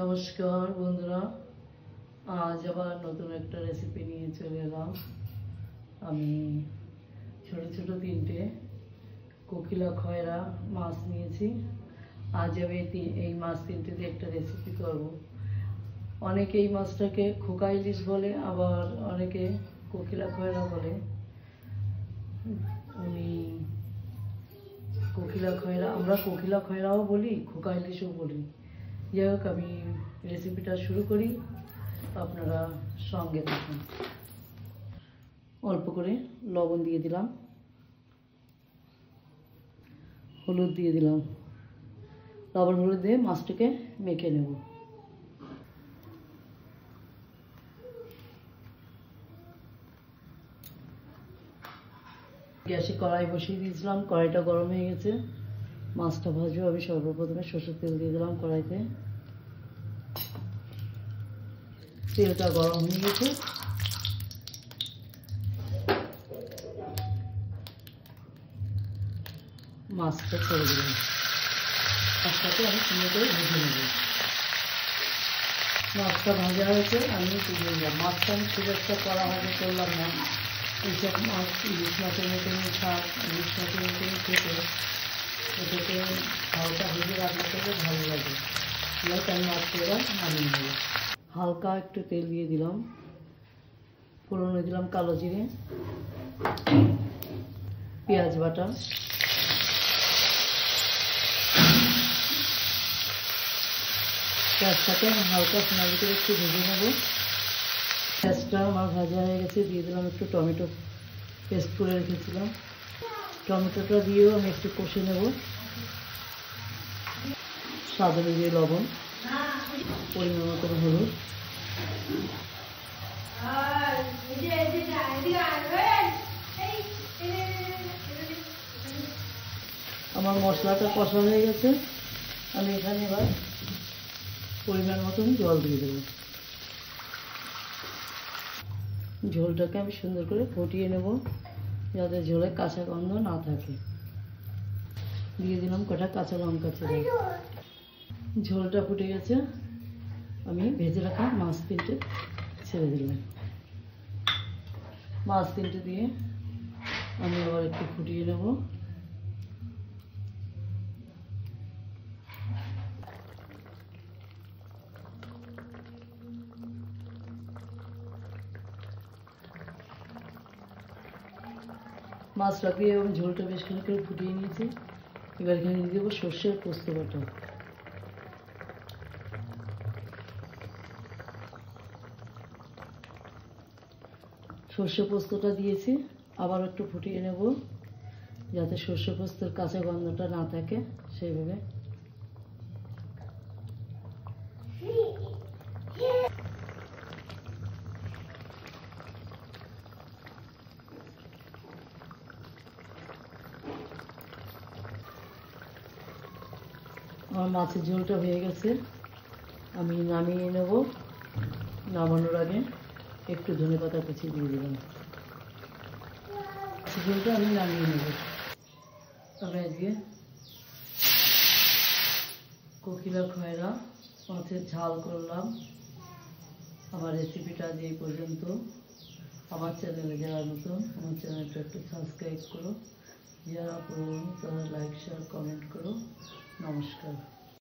নমস্কার বন্ধুরা, আজ আবার নতুন একটা রেসিপি নিয়ে চলে এলাম। আমি ছোট ছোট তিনটে কোকিলা খয়রা মাছ নিয়েছি। আজ আমি এই মাছ তিনটে দিয়ে একটা রেসিপি করব। অনেকে এই মাছটাকে খোকা ইলিশ বলে, আবার অনেকে কোকিলা খয়রা বলে। আমি কোকিলা খয়রা, আমরা কোকিলা খয়রাও বলি, খোকা ইলিশও বলি। যাই হোক, আমি রেসিপিটা শুরু করি, আপনারা সঙ্গে থাকুন। অল্প করে লবণ দিয়ে দিলাম, হলুদ দিয়ে দিলাম। লবণ হলুদ দিয়ে মাছটাকে মেখে নেব। গ্যাসে কড়াই বসিয়ে দিয়েছিলাম, কড়াইটা গরম হয়ে গেছে। মাছটা ভাজবো। আমি সর্বপ্রথমে সরষের তেল দিয়ে দিলাম কড়াইতে। তেলটা গরম হয়ে গেছে, মাছটা ছেড়ে দিলাম। মাছটাকে আমি সুন্দর করে ভেজে নেব। মাছটা ভাজা হয়েছে, আমি তুলে নিলাম। মাছটা আমি খুব একটা কড়া ভাজা করলাম না। এইসব মাছ ইলিশ মাছের মতন শাক, ইলিশ মাছের মতন খেতে এটাকে হালকা ভেজে রান্না করলে ভালো লাগে। লাইক আমি মাছটা এবার নামিয়ে নেব। হালকা একটু তেল দিয়ে দিলাম, ফোড়নে দিলাম কালো জিরে, পেঁয়াজ বাটা, পেঁয়াজটাকে হালকা সোনালি করে একটু ভেজে নেব। পেঁয়াজটা আমার ভাজা হয়ে গেছে, দিয়ে দিলাম একটু টমেটো পেস্ট করে রেখেছিলাম। টমেটোটা দিয়েও আমি একটু কষে নেব। স্বাদ অনুযায়ী লবণ, পরিমাণ মতো হলুদ। আমার মশলাটা কষা হয়ে গেছে, আমি এখানে এবার পরিমাণ মতন জল দিয়ে দেবো। ঝোলটাকে আমি সুন্দর করে ফুটিয়ে নেব, যাতে ঝোলে কাঁচা গন্ধ না থাকে। দিয়ে দিলাম কটা কাঁচা লঙ্কা ছেড়ে। ঝোলটা ফুটে গেছে, আমি ভেজে রাখা মাছ তিনটে ছেড়ে দিলাম। মাছ তিনটে দিয়ে আমি আবার একটু ফুটিয়ে নেব। মাছটা দিয়ে এবং ঝোলটা বেশ খানিক করে ফুটিয়ে নিয়েছি। এবার এখানে দিয়ে দেবো সর্ষের পোস্ত বাটা। সর্ষে পোস্তটা দিয়েছি, আবার একটু ফুটিয়ে নেব, যাতে সর্ষে পোস্তর কাঁচা গন্ধটা না থাকে সেইভাবে। আমার মাছের ঝোলটা হয়ে গেছে, আমি নামিয়ে নেব। নামানোর আগে একটু ধনেপাতা কুচি দিয়ে দিলাম। ঝোলটা আমি নামিয়ে নেব। আমি আজকে কোকিলা খয়রা মাছের ঝাল করলাম। আমার রেসিপিটা আজ এই পর্যন্ত। আমার চ্যানেলে যারা নতুন, আমার চ্যানেলটা একটু সাবস্ক্রাইব করো। যারা পুরনো তারা লাইক শেয়ার কমেন্ট করো। নমস্কার।